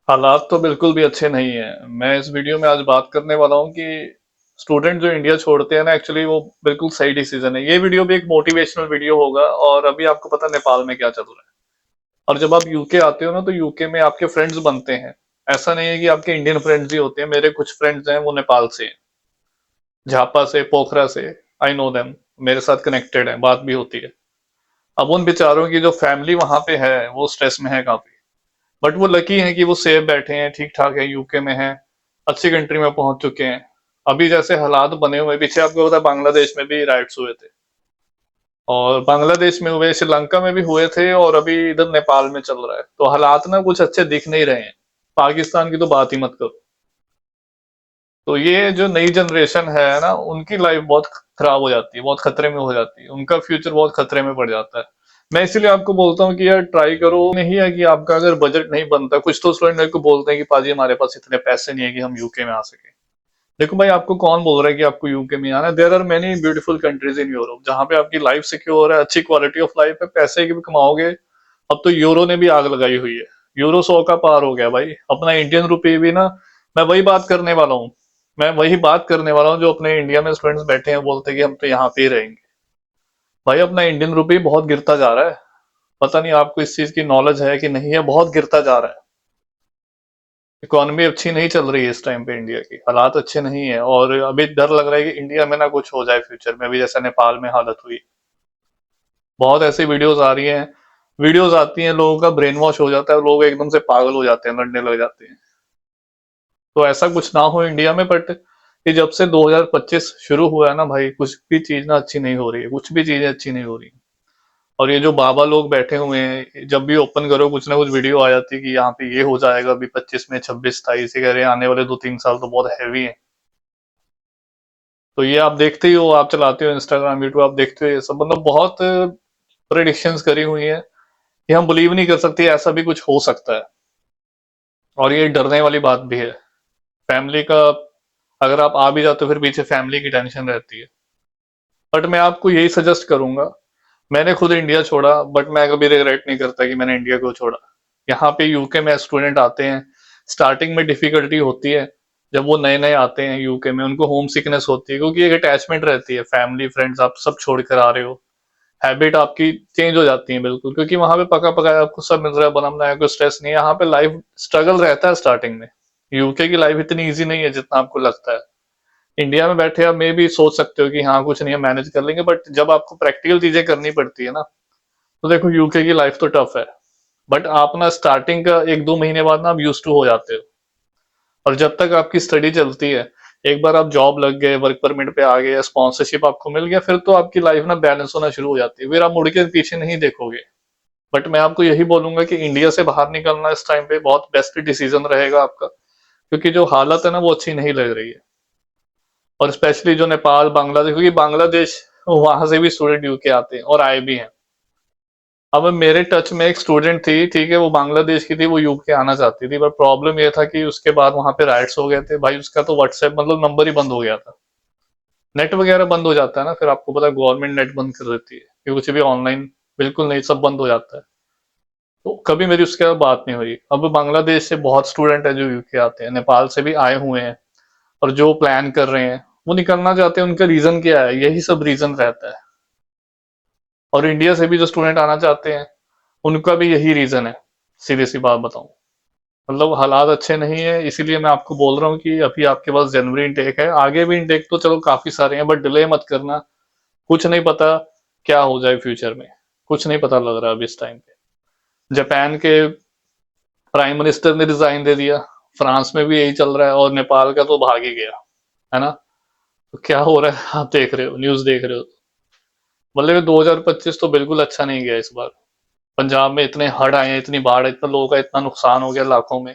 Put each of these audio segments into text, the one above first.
हालात तो बिल्कुल भी अच्छे नहीं है। मैं इस वीडियो में आज बात करने वाला हूँ कि स्टूडेंट जो इंडिया छोड़ते हैं ना, एक्चुअली वो बिल्कुल सही डिसीजन है। ये वीडियो भी एक मोटिवेशनल वीडियो होगा। और अभी आपको पता है नेपाल में क्या चल रहा है। और जब आप यूके आते हो ना, तो यूके में आपके फ्रेंड्स बनते हैं। ऐसा नहीं है कि आपके इंडियन फ्रेंड्स ही होते हैं। मेरे कुछ फ्रेंड्स हैं वो नेपाल से हैं, झापा से, पोखरा से। आई नो देम, मेरे साथ कनेक्टेड है, बात भी होती है। अब उन बेचारों की जो फैमिली वहां पे है वो स्ट्रेस में है काफी। बट वो लकी हैं कि वो सेफ बैठे हैं, ठीक ठाक है, यूके में हैं, अच्छी कंट्री में पहुंच चुके हैं। अभी जैसे हालात बने हुए, पीछे आपको पता है बांग्लादेश में भी राइट्स हुए थे, और बांग्लादेश में हुए, श्रीलंका में भी हुए थे, और अभी इधर नेपाल में चल रहा है। तो हालात ना कुछ अच्छे दिख नहीं रहे हैं। पाकिस्तान की तो बात ही मत करो। तो ये जो नई जनरेशन है ना, उनकी लाइफ बहुत खराब हो जाती है, बहुत खतरे में हो जाती है, उनका फ्यूचर बहुत खतरे में पड़ जाता है। मैं इसीलिए आपको बोलता हूँ कि यार ट्राई करो। नहीं है कि आपका अगर बजट नहीं बनता, कुछ तो स्टूडेंट मेरे को बोलते हैं कि पाजी हमारे पास इतने पैसे नहीं है कि हम यूके में आ सके। देखो भाई, आपको कौन बोल रहा है कि आपको यूके में आना है? There are many beautiful countries in Europe जहां पे आपकी लाइफ सिक्योर है, अच्छी क्वालिटी ऑफ लाइफ है, पैसे की भी कमाओगे। अब तो यूरो ने भी आग लगाई हुई है। यूरो 100 का पार हो गया भाई। अपना इंडियन रुपये भी ना, मैं वही बात करने वाला हूँ। मैं वही बात करने वाला हूँ जो अपने इंडिया में स्टूडेंट्स बैठे हैं, बोलते हैं कि हम तो यहाँ पे ही रहेंगे। भाई अपना इंडियन रुपये बहुत गिरता जा रहा है। पता नहीं आपको इस चीज की नॉलेज है कि नहीं है, बहुत गिरता जा रहा है। इकोनॉमी अच्छी नहीं चल रही है इस टाइम पे, इंडिया की हालात अच्छे नहीं है। और अभी डर लग रहा है कि इंडिया में ना कुछ हो जाए फ्यूचर में, अभी जैसा नेपाल में हालत हुई। बहुत ऐसी वीडियोस आ रही हैं, वीडियोस आती हैं, लोगों का ब्रेन वॉश हो जाता है, लोग एकदम से पागल हो जाते हैं, लड़ने लग जाते हैं। तो ऐसा कुछ ना हो इंडिया में। बट ये जब से 2025 शुरू हुआ है ना भाई, कुछ भी चीज ना अच्छी नहीं हो रही है, कुछ भी चीजें अच्छी नहीं हो रही। और ये जो बाबा लोग बैठे हुए हैं, जब भी ओपन करो कुछ ना कुछ वीडियो आ जाती है कि यहाँ पे ये हो जाएगा अभी 25 में, 26, 27, ये कह रहे हैं आने वाले 2-3 साल तो बहुत हैवी है। तो ये आप देखते ही हो, आप चलाते हो इंस्टाग्राम, यूट्यूब, आप देखते हो ये सब, मतलब बहुत प्रेडिक्शंस करी हुई है कि हम बिलीव नहीं कर सकते ऐसा भी कुछ हो सकता है। और ये डरने वाली बात भी है। फैमिली का, अगर आप आ भी जाते हो फिर पीछे फैमिली की टेंशन रहती है। बट मैं आपको यही सजेस्ट करूंगा। मैंने खुद इंडिया छोड़ा, बट मैं कभी रिग्रेट नहीं करता कि मैंने इंडिया को छोड़ा। यहाँ पे यूके में स्टूडेंट आते हैं, स्टार्टिंग में डिफिकल्टी होती है। जब वो नए नए आते हैं यूके में, उनको होम सिकनेस होती है, क्योंकि एक अटैचमेंट रहती है, फैमिली फ्रेंड्स आप सब छोड़ कर आ रहे हो। हैबिट आपकी चेंज हो जाती है बिल्कुल, क्योंकि वहां पे पका पकाया आपको सब मिल रहा है, बना बनाया, कोई स्ट्रेस नहीं है। यहाँ पे लाइफ स्ट्रगल रहता है स्टार्टिंग में। यूके की लाइफ इतनी इजी नहीं है जितना आपको लगता है। इंडिया में बैठे आप मे भी सोच सकते हो कि हाँ कुछ नहीं है, मैनेज कर लेंगे, बट जब आपको प्रैक्टिकल चीजें करनी पड़ती है ना, तो देखो यूके की लाइफ तो टफ है। बट आप ना स्टार्टिंग का 1-2 महीने बाद ना आप यूज टू हो जाते हो। और जब तक आपकी स्टडी चलती है, एक बार आप जॉब लग गए, वर्क परमिट पे आ गए, स्पॉन्सरशिप आपको मिल गया, फिर तो आपकी लाइफ ना बैलेंस होना शुरू हो जाती है, फिर आप मुड़ के पीछे नहीं देखोगे। बट मैं आपको यही बोलूंगा कि इंडिया से बाहर निकलना इस टाइम पे बहुत बेस्ट डिसीजन रहेगा आपका, क्योंकि जो हालत है ना वो अच्छी नहीं लग रही है। और स्पेशली जो नेपाल, बांग्लादेश, क्योंकि बांग्लादेश वहां से भी स्टूडेंट यूके आते हैं और आए भी हैं। अब मेरे टच में एक स्टूडेंट थी, ठीक है, वो बांग्लादेश की थी, वो यूके आना चाहती थी, पर प्रॉब्लम ये था कि उसके बाद वहां पे राइट्स हो गए थे भाई। उसका तो व्हाट्सएप मतलब नंबर ही बंद हो गया था। नेट वगैरह बंद हो जाता है ना, फिर आपको पता है गवर्नमेंट नेट बंद कर देती है कि कुछ भी ऑनलाइन बिल्कुल नहीं, सब बंद हो जाता है। तो कभी मेरी उसके बाद बात नहीं हुई। अब बांग्लादेश से बहुत स्टूडेंट है जो यूके आते हैं, नेपाल से भी आए हुए हैं, और जो प्लान कर रहे हैं वो निकलना चाहते हैं। उनका रीजन क्या है? यही सब रीजन रहता है। और इंडिया से भी जो स्टूडेंट आना चाहते हैं, उनका भी यही रीजन है। सीधी सी बात बताऊं, मतलब हालात अच्छे नहीं है, इसीलिए मैं आपको बोल रहा हूँ कि अभी आपके पास जनवरी इनटेक है, आगे भी इनटेक तो चलो काफी सारे हैं, बट डिले मत करना। कुछ नहीं पता क्या हो जाए फ्यूचर में, कुछ नहीं पता लग रहा अभी इस टाइम पे। जापान के प्राइम मिनिस्टर ने रिजाइन दे दिया, फ्रांस में भी यही चल रहा है, और नेपाल का तो भाग ही गया, है ना। तो क्या हो रहा है आप देख रहे हो, न्यूज देख रहे हो। मतलब 2025 तो बिल्कुल अच्छा नहीं गया इस बार। पंजाब में इतने हड़ आए हैं, इतनी बाढ़, इतना लोगों का इतना नुकसान हो गया, लाखों में,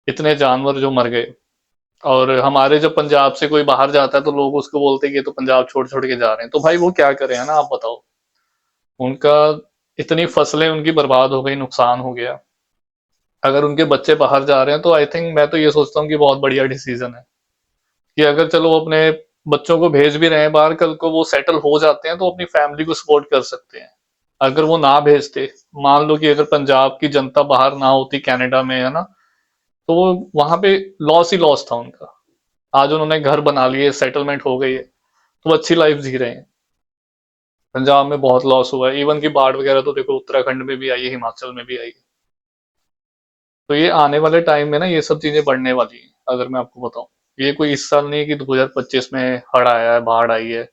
इतने जानवर जो मर गए। और हमारे जब पंजाब से कोई बाहर जाता है तो लोग उसको बोलते हैं कि ये तो पंजाब छोड़ छोड़ के जा रहे हैं। तो भाई वो क्या करें, है ना, आप बताओ। उनका इतनी फसलें उनकी बर्बाद हो गई, नुकसान हो गया। अगर उनके बच्चे बाहर जा रहे हैं तो आई थिंक, मैं तो ये सोचता हूँ कि बहुत बढ़िया डिसीजन है कि अगर चलो वो अपने बच्चों को भेज भी रहे हैं बाहर, कल को वो सेटल हो जाते हैं तो अपनी फैमिली को सपोर्ट कर सकते हैं। अगर वो ना भेजते, मान लो कि अगर पंजाब की जनता बाहर ना होती कनाडा में, है ना, तो वहां पे लॉस ही लॉस था उनका। आज उन्होंने घर बना लिए, सेटलमेंट हो गई है, तो वो अच्छी लाइफ जी रहे हैं। पंजाब में बहुत लॉस हुआ है, इवन की बाढ़ वगैरह तो देखो उत्तराखंड में भी आई है, हिमाचल में भी आई है। तो ये आने वाले टाइम में ना ये सब चीजें बढ़ने वाली हैं, अगर मैं आपको बताऊं। ये कोई इस साल नहीं है कि 2025 में हड़ आया है, बाढ़ आई है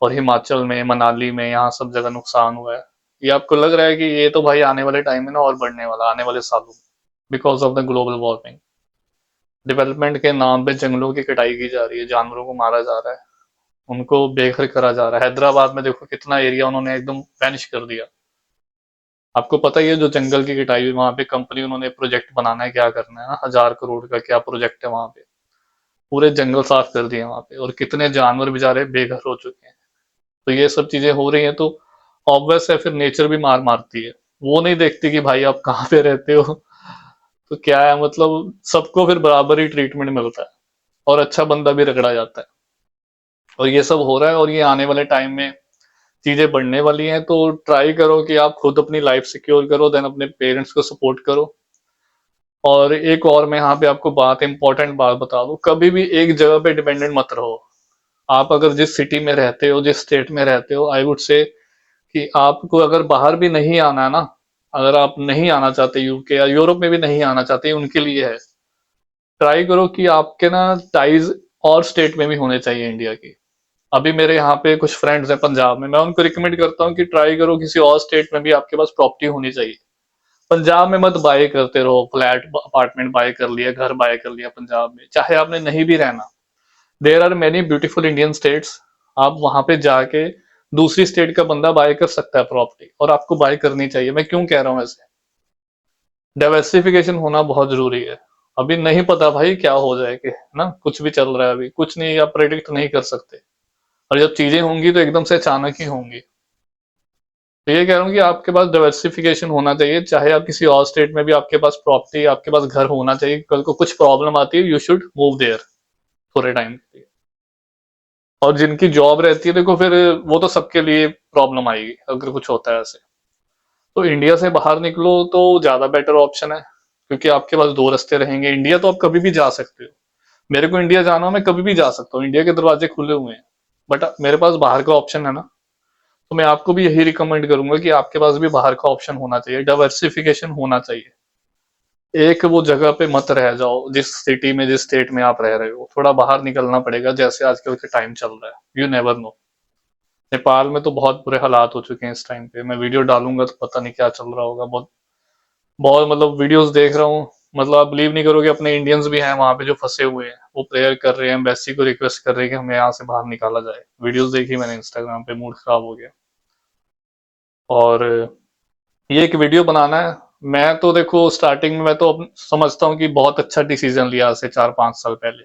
और हिमाचल में, मनाली में, यहाँ सब जगह नुकसान हुआ है। ये आपको लग रहा है कि ये तो भाई आने वाले टाइम में ना और बढ़ने वाला, आने वाले सालों में, because of the global warming. Development के नाम पे जंगलों की कटाई की जा रही है, जानवरों को मारा जा रहा है, उनको बेघर करा जा रहा है। हैदराबाद में देखो कितना एरिया उन्होंने एकदम वैनिश कर दिया। आपको पता ही है जो जंगल की कटाई हुई, वहां पे कंपनी उन्होंने प्रोजेक्ट बनाना है, क्या करना है ना, 1000 करोड़ का क्या प्रोजेक्ट है वहां पे। पूरे जंगल साफ कर दिए वहां पे, और कितने जानवर बेचारे बेघर हो चुके हैं। तो ये सब चीजें हो रही हैं, तो ऑब्वियस है फिर नेचर भी मार मारती है। वो नहीं देखती कि भाई आप कहाँ पे रहते हो। तो क्या है, मतलब सबको फिर बराबर ही ट्रीटमेंट मिलता है, और अच्छा बंदा भी रगड़ा जाता है। और ये सब हो रहा है, और ये आने वाले टाइम में चीजें बढ़ने वाली हैं। तो ट्राई करो कि आप खुद अपनी लाइफ सिक्योर करो, देन अपने पेरेंट्स को सपोर्ट करो। और एक और मैं यहाँ पे आपको बात, इंपॉर्टेंट बात बता दूं, कभी भी एक जगह पे डिपेंडेंट मत रहो। आप अगर जिस सिटी में रहते हो, जिस स्टेट में रहते हो, आई वुड से कि आपको अगर बाहर भी नहीं आना है ना, अगर आप नहीं आना चाहते यूके या यूरोप में भी नहीं आना चाहते, उनके लिए है, ट्राई करो कि आपके ना टाइज और स्टेट में भी होने चाहिए इंडिया की। अभी मेरे यहाँ पे कुछ फ्रेंड्स हैं पंजाब में, मैं उनको रिकमेंड करता हूँ कि ट्राई करो किसी और स्टेट में भी आपके पास प्रॉपर्टी होनी चाहिए। पंजाब में मत बाय करते रहो, फ्लैट अपार्टमेंट बाय कर लिया, घर बाय कर लिया पंजाब में, चाहे आपने नहीं भी रहना। There are many beautiful Indian states. आप वहां पे जाके दूसरी स्टेट का बंदा बाय कर सकता है प्रॉपर्टी, और आपको बाय करनी चाहिए। मैं क्यों कह रहा हूँ ऐसे, डाइवर्सिफिकेशन होना बहुत जरूरी है। अभी नहीं पता भाई क्या हो जाएगा ना, कुछ भी चल रहा है, अभी कुछ नहीं, आप प्रेडिक्ट नहीं कर सकते। और जब चीजें होंगी तो एकदम से अचानक ही होंगी। तो ये कह रहा हूँ कि आपके पास डाइवर्सिफिकेशन होना चाहिए, चाहे आप किसी और स्टेट में भी आपके पास प्रॉपर्टी, आपके पास घर होना चाहिए। कल को कुछ प्रॉब्लम आती है, यू शुड मूव देयर थोड़े टाइम के लिए। और जिनकी जॉब रहती है, देखो फिर वो तो सबके लिए प्रॉब्लम आएगी अगर कुछ होता है ऐसे। तो इंडिया से बाहर निकलो तो ज्यादा बेटर ऑप्शन है, क्योंकि आपके पास दो रास्ते रहेंगे। इंडिया तो आप कभी भी जा सकते हो, मेरे को इंडिया जाना हो मैं कभी भी जा सकता हूँ, इंडिया के दरवाजे खुले हुए हैं। बट मेरे पास बाहर का ऑप्शन है ना, तो मैं आपको भी यही रिकमेंड करूंगा कि आपके पास भी बाहर का ऑप्शन होना चाहिए, डाइवर्सिफिकेशन होना चाहिए। एक वो जगह पे मत रह जाओ, जिस सिटी में, जिस स्टेट में आप रह रहे हो, थोड़ा बाहर निकलना पड़ेगा, जैसे आजकल के टाइम चल रहा है, यू नेवर नो। नेपाल में तो बहुत बुरे हालात हो चुके हैं इस टाइम पे, मैं वीडियो डालूंगा तो पता नहीं क्या चल रहा होगा। बहुत बहुत मतलब वीडियोस देख रहा हूँ, मतलब आप बिलीव नहीं करोगे, अपने इंडियंस भी हैं वहां पे जो फंसे हुए हैं, वो प्रेयर कर रहे हैं, एम्बेसी को रिक्वेस्ट कर रहे हैं कि हमें यहाँ से बाहर निकाला जाए। वीडियोस देखी मैंने इंस्टाग्राम पे, मूड खराब हो गया। और ये एक वीडियो बनाना है। मैं तो देखो स्टार्टिंग में मैं तो समझता हूँ कि बहुत अच्छा डिसीजन लिया आज से 4-5 साल पहले,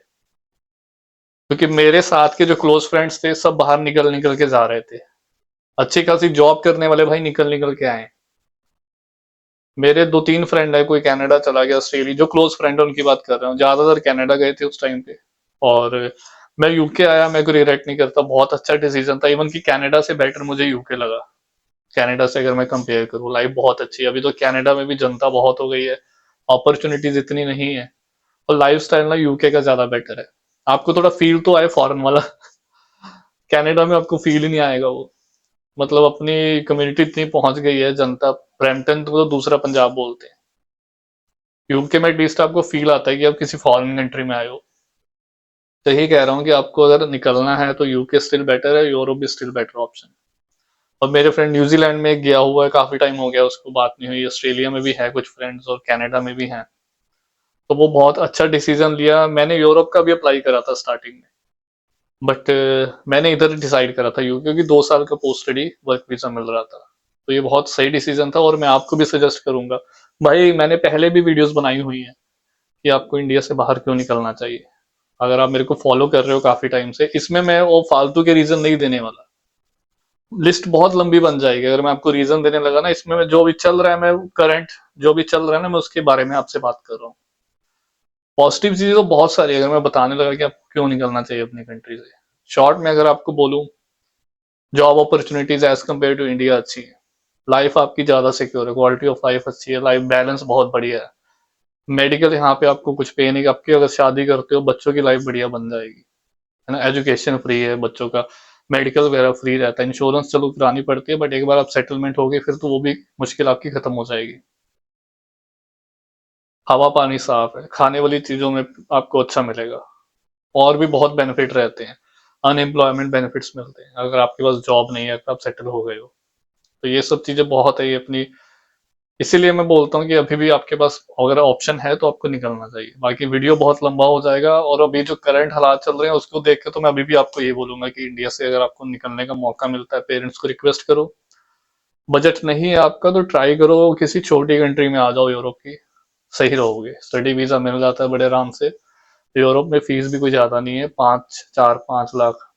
क्योंकि मेरे साथ के जो क्लोज फ्रेंड्स थे सब बाहर निकल निकल के जा रहे थे। अच्छी खासी जॉब करने वाले भाई निकल निकल के आए। मेरे 2-3 फ्रेंड है, कोई कनाडा चला गया, ऑस्ट्रेलिया, जो क्लोज फ्रेंड है उनकी बात कर रहा हूँ, ज्यादातर कनाडा गए थे उस टाइम पे। और मैं यूके आया, मैं कोई रिग्रेट नहीं करता, बहुत अच्छा डिसीजन था। इवन कि कनाडा से बेटर मुझे यूके लगा। कनाडा से अगर मैं कंपेयर करूँ, लाइफ बहुत अच्छी है। अभी तो कनाडा में भी जनता बहुत हो गई है, अपॉर्चुनिटीज इतनी नहीं है, और लाइफ स्टाइल ना यूके का ज्यादा बेटर है। आपको थोड़ा फील तो आए फॉरेन वाला। कनाडा में आपको फील ही नहीं आएगा वो। मतलब अपनी कम्युनिटी इतनी पहुंच गई है, जनता, ब्रैम्पटन को तो दूसरा पंजाब बोलते हैं। यूके में एटलीस्ट आपको फील आता है कि आप किसी फॉरेन कंट्री में आए हो। तो यही कह रहा हूँ कि आपको अगर निकलना है तो यूके स्टिल बेटर है, यूरोप भी स्टिल बेटर ऑप्शन। और मेरे फ्रेंड न्यूजीलैंड में गया हुआ है, काफी टाइम हो गया उसको, बात नहीं हुई। ऑस्ट्रेलिया में भी है कुछ फ्रेंड्स, और कनाडा में भी हैं। तो वो बहुत अच्छा डिसीजन लिया। मैंने यूरोप का भी अप्लाई करा था स्टार्टिंग में, बट मैंने इधर डिसाइड करा था क्योंकि 2 साल का पोस्ट स्टडी वर्क वीजा मिल रहा था। तो ये बहुत सही डिसीजन था, और मैं आपको भी सजेस्ट करूंगा। भाई मैंने पहले भी वीडियोस बनाई हुई हैं कि आपको इंडिया से बाहर क्यों निकलना चाहिए। अगर आप मेरे को फॉलो कर रहे हो काफी टाइम से, इसमें मैं वो फालतू के रीजन नहीं देने वाला। लिस्ट बहुत लंबी बन जाएगी अगर मैं आपको रीजन देने लगा ना। इसमें मैं जो भी चल रहा है, मैं करंट जो भी चल रहा है ना, मैं उसके बारे में आपसे बात कर रहा हूँ। पॉजिटिव चीजें तो बहुत सारी है, अगर मैं बताने लगा कि आपको क्यों निकलना चाहिए अपनी कंट्री से। शॉर्ट में अगर आपको बोलूं, job opportunities as compare to India अच्छी है, लाइफ आपकी ज्यादा सिक्योर है, क्वालिटी ऑफ लाइफ अच्छी है, लाइफ बैलेंस बहुत बढ़िया है। मेडिकल यहाँ पे आपको कुछ पे नहीं, आपकी अगर शादी करते हो बच्चों की लाइफ बढ़िया बन जाएगी, है ना। एजुकेशन फ्री है बच्चों का, मेडिकल वगैरह फ्री रहता है, इंश्योरेंस चलो करानी पड़ती है, बट एक बार आप सेटलमेंट हो गए फिर तो वो भी मुश्किल आपकी खत्म हो जाएगी। हवा पानी साफ है, खाने वाली चीजों में आपको अच्छा मिलेगा, और भी बहुत बेनिफिट रहते हैं। अनएम्प्लॉयमेंट बेनिफिट्स मिलते हैं अगर आपके पास जॉब नहीं है, अगर आप सेटल हो गए हो, तो ये सब चीजें बहुत है ये अपनी। इसीलिए मैं बोलता हूँ कि अभी भी आपके पास अगर ऑप्शन है तो आपको निकलना चाहिए। बाकी वीडियो बहुत लंबा हो जाएगा, और अभी जो करंट हालात चल रहे हैं उसको देख के तो मैं अभी भी आपको ये बोलूंगा कि इंडिया से अगर आपको निकलने का मौका मिलता है, पेरेंट्स को रिक्वेस्ट करो। बजट नहीं है आपका तो ट्राई करो किसी छोटी कंट्री में आ जाओ यूरोप की, सही रहोगे। स्टडी वीजा मिल जाता है बड़े आराम से। यूरोप में फीस भी कोई ज्यादा नहीं है, 5 4 5 लाख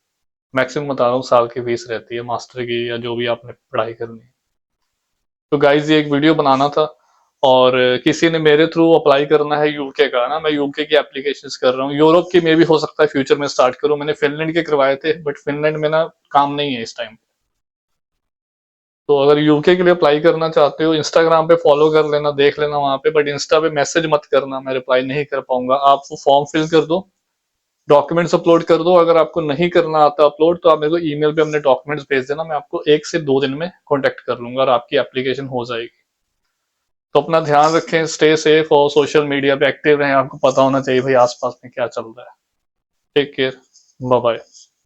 मैक्सिमम बता रहा हूँ साल की फीस रहती है, मास्टर की या जो भी आपने पढ़ाई करनी है। तो गाइज ये एक वीडियो बनाना था, और किसी ने मेरे थ्रू अप्लाई करना है यूके का ना, मैं यूके की एप्लीकेशंस कर रहा हूँ। यूरोप की मे भी हो सकता है फ्यूचर में स्टार्ट करूँ, मैंने फिनलैंड के करवाए थे बट फिनलैंड में ना काम नहीं है इस टाइम। तो अगर यूके के लिए अप्लाई करना चाहते हो, इंस्टाग्राम पे फॉलो कर लेना, देख लेना वहां पे, बट इंस्टा पे मैसेज मत करना, मैं रिप्लाई नहीं कर पाऊंगा। आप वो फॉर्म फिल कर दो, डॉक्यूमेंट्स अपलोड कर दो। अगर आपको नहीं करना आता अपलोड तो आप मेरे को ईमेल पे अपने डॉक्यूमेंट्स भेज देना, मैं आपको 1 से 2 दिन में कॉन्टेक्ट कर लूंगा और आपकी एप्लीकेशन हो जाएगी। तो अपना ध्यान रखें, स्टे सेफ, और सोशल मीडिया पे एक्टिव रहें, आपको पता होना चाहिए भाई आसपास में क्या चल रहा है। Take care, bye bye.